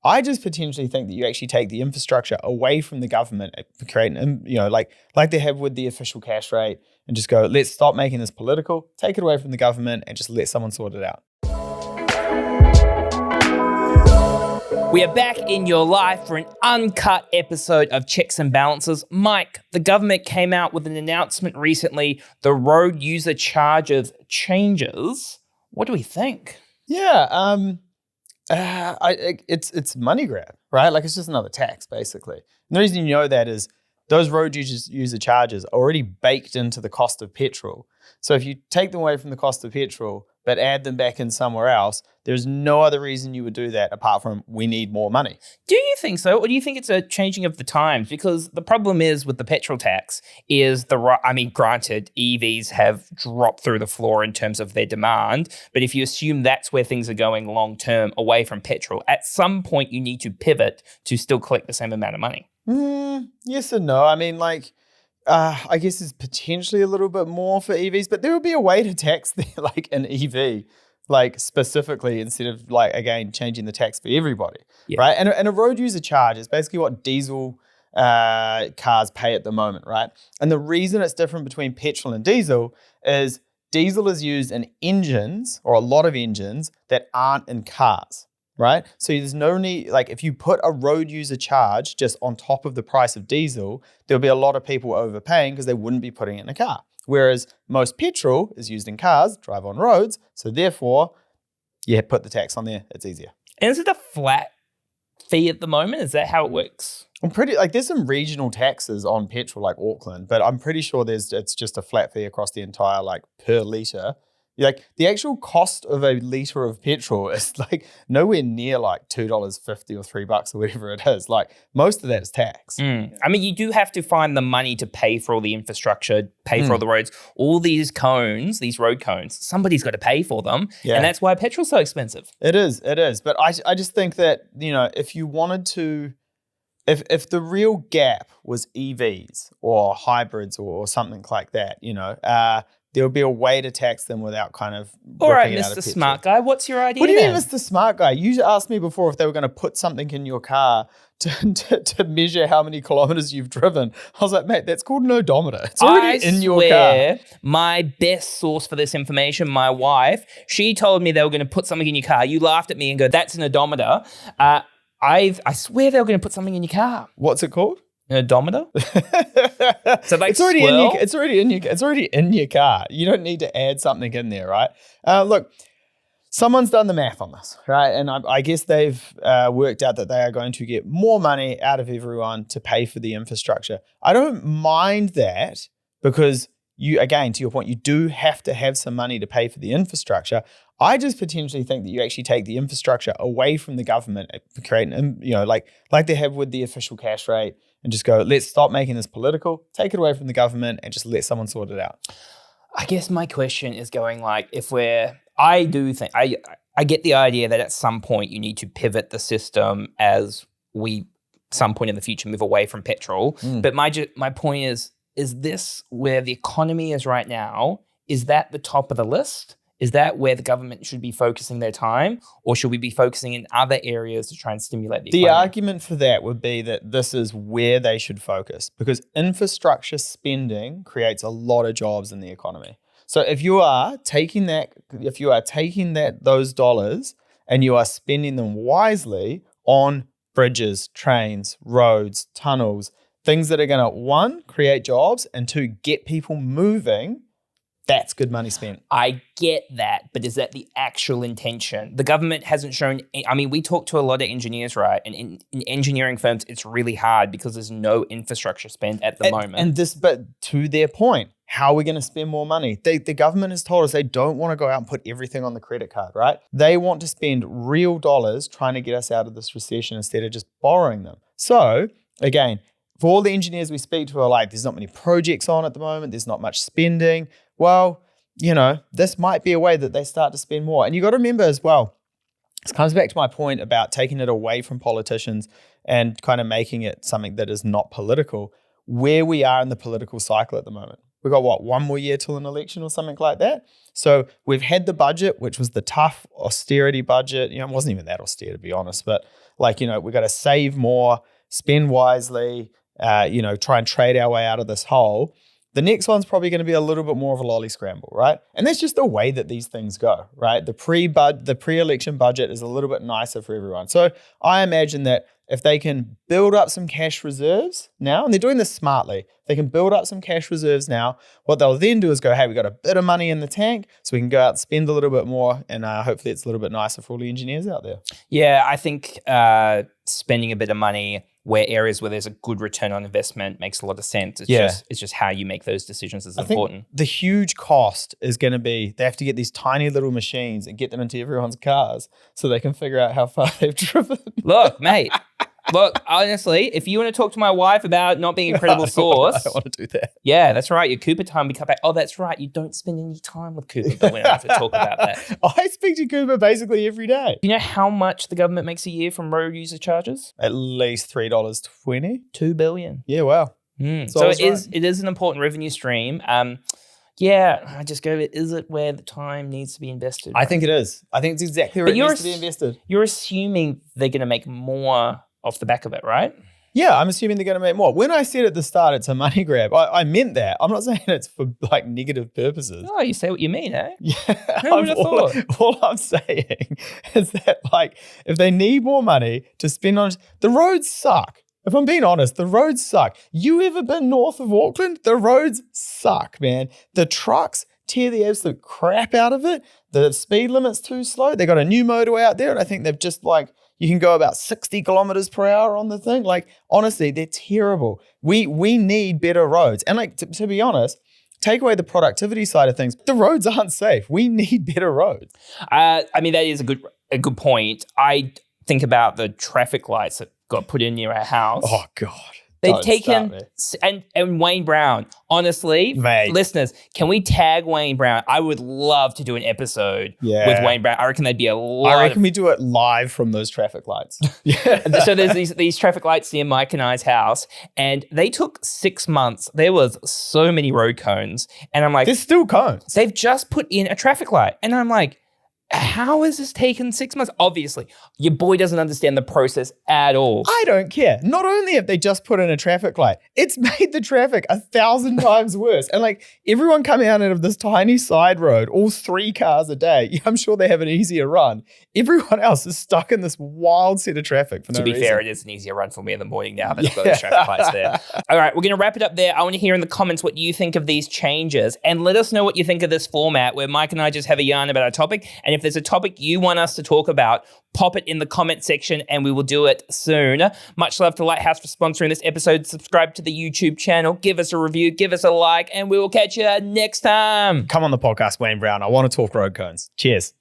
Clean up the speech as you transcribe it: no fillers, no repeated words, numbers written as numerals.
I just potentially think that you actually take the infrastructure away from the government, creating, like they have with the official cash rate, and just go, let's stop making this political, take it away from the government, and just let someone sort it out. We are back in your life for an uncut episode of Checks and Balances. Mike, the government came out with an announcement recently. The road user charges changes. What do we think? Yeah, it's money grab, right? Like it's just another tax, basically. And the reason you know that is those road user charges are already baked into the cost of petrol. So if you take them away from the cost of petrol, but add them back in somewhere else, there's no other reason you would do that apart from we need more money. Do you think so? Or do you think it's a changing of the times? Because the problem is with the petrol tax is granted, EVs have dropped through the floor in terms of their demand. But if you assume that's where things are going long term away from petrol, at some point you need to pivot to still collect the same amount of money. Yes and no. I guess it's potentially a little bit more for EVs, but there would be a way to tax like an EV, like specifically, instead of again changing the tax for everybody, right? And a road user charge is basically what diesel cars pay at the moment, right? And the reason it's different between petrol and diesel is diesel is used in engines, or a lot of engines, that aren't in cars. Right? So there's no need, if you put a road user charge just on top of the price of diesel, there'll be a lot of people overpaying because they wouldn't be putting it in a car. Whereas most petrol is used in cars, drive on roads. So therefore, put the tax on there. It's easier. And is it a flat fee at the moment? Is that how it works? I'm pretty, there's some regional taxes on petrol like Auckland, but I'm pretty sure it's just a flat fee across the entire, per litre. The actual cost of a litre of petrol is nowhere near $2.50 or $3 or whatever it is. Most of that is tax. You do have to find the money to pay for all the infrastructure, pay for all the roads, all these cones, these road cones. Somebody's got to pay for them. Yeah. And that's why petrol's so expensive. It is. But I just think that, if you wanted to, if the real gap was EVs or hybrids or something like that, there would be a way to tax them without kind of. All right, Mr. Smart Guy, what's your idea? What do you mean, Mr. Smart Guy? You asked me before if they were going to put something in your car to measure how many kilometers you've driven. I was like, mate, that's called an odometer. It's already in your car. My best source for this information, my wife, she told me they were going to put something in your car. You laughed at me and go, that's an odometer. I swear they were going to put something in your car. What's it called? An odometer? So it's already in your car. You don't need to add something in there, right? Look, someone's done the math on this, right? And I guess they've worked out that they are going to get more money out of everyone to pay for the infrastructure. I don't mind that because to your point, you do have to have some money to pay for the infrastructure. I just potentially think that you actually take the infrastructure away from the government, creating, like they have with the official cash rate, and just go, let's stop making this political, take it away from the government, and just let someone sort it out. I guess my question is going I get the idea that at some point you need to pivot the system as we, some point in the future, move away from petrol. But my point is this where the economy is right now? Is that the top of the list? Is that where the government should be focusing their time, or should we be focusing in other areas to try and stimulate the economy? The argument for that would be that this is where they should focus, because infrastructure spending creates a lot of jobs in the economy. So if you are taking those dollars and you are spending them wisely on bridges, trains, roads, tunnels, things that are going to, one, create jobs, and two, get people moving, that's good money spent. I get that, but is that the actual intention? The government hasn't shown, we talk to a lot of engineers, right? And in engineering firms, it's really hard because there's no infrastructure spend at the moment. But to their point, how are we going to spend more money? The government has told us they don't want to go out and put everything on the credit card, right? They want to spend real dollars trying to get us out of this recession instead of just borrowing them. So again, for all the engineers we speak to are there's not many projects on at the moment. There's not much spending. Well, this might be a way that they start to spend more. And you got to remember as well, this comes back to my point about taking it away from politicians and kind of making it something that is not political, where we are in the political cycle at the moment. We've got, one more year till an election or something like that? So we've had the budget, which was the tough austerity budget. It wasn't even that austere, to be honest, but like, we got to save more, spend wisely, try and trade our way out of this hole. The next one's probably going to be a little bit more of a lolly scramble, right? And that's just the way that these things go, right? The pre-election budget is a little bit nicer for everyone. So I imagine that if they can build up some cash reserves now, and they're doing this smartly, they can build up some cash reserves now, what they'll then do is go, hey, we got a bit of money in the tank, so we can go out and spend a little bit more, and hopefully it's a little bit nicer for all the engineers out there. Yeah, I think spending a bit of money where areas where there's a good return on investment makes a lot of sense. It's just how you make those decisions is important. The huge cost is going to be they have to get these tiny little machines and get them into everyone's cars so they can figure out how far they've driven. Look, mate. Look, honestly, if you want to talk to my wife about not being a credible source. I don't want to do that. Yeah, that's right. Your Cooper time, we cut back. Oh, that's right. You don't spend any time with Cooper, but we don't have to talk about that. I speak to Cooper basically every day. Do you know how much the government makes a year from road user charges? At least $3.20. $2 billion. Yeah, wow. So it is an important revenue stream. Yeah, I just go, is it where the time needs to be invested? I think it is. I think it's exactly where it needs to be invested. You're assuming they're going to make more off the back of it, right? Yeah, I'm assuming they're going to make more. When I said at the start it's a money grab, I meant that. I'm not saying it's for like negative purposes. Oh, you say what you mean, eh? Yeah. Who would have thought? All I'm saying is that like if they need more money to spend on, the roads suck. If I'm being honest, the roads suck. You ever been north of Auckland? The roads suck, man. The trucks tear the absolute crap out of it. The speed limit's too slow. They got a new motorway out there, and I think they've just like, you can go about 60 kilometers per hour on the thing. Like, honestly, they're terrible. We need better roads. And like, to be honest, take away the productivity side of things, the roads aren't safe. We need better roads. I mean, that is a good point. I think about the traffic lights that got put in near our house. Oh, God. They've taken, and Wayne Brown, honestly, mate. Listeners, can we tag Wayne Brown? I would love to do an episode with Wayne Brown. I reckon they'd be a lot. I reckon we do it live from those traffic lights. So there's these traffic lights near Mike and I's house, and they took 6 months. There was so many road cones, and I'm like, there's still cones. They've just put in a traffic light, and I'm like, how has this taken 6 months? Obviously, your boy doesn't understand the process at all. I don't care. Not only have they just put in a traffic light, it's made the traffic 1,000 times worse. And like everyone coming out of this tiny side road, all 3 cars a day, I'm sure they have an easier run. Everyone else is stuck in this wild set of traffic for no reason. To be fair, it is an easier run for me in the morning now that I've got those traffic lights there. All right, we're going to wrap it up there. I want to hear in the comments what you think of these changes, and let us know what you think of this format where Mike and I just have a yarn about a topic. And if there's a topic you want us to talk about, pop it in the comment section and we will do it soon. Much love to Lighthouse for sponsoring this episode. Subscribe to the YouTube channel, give us a review, give us a like, and we will catch you next time. Come on the podcast, Wayne Brown. I want to talk road cones. Cheers.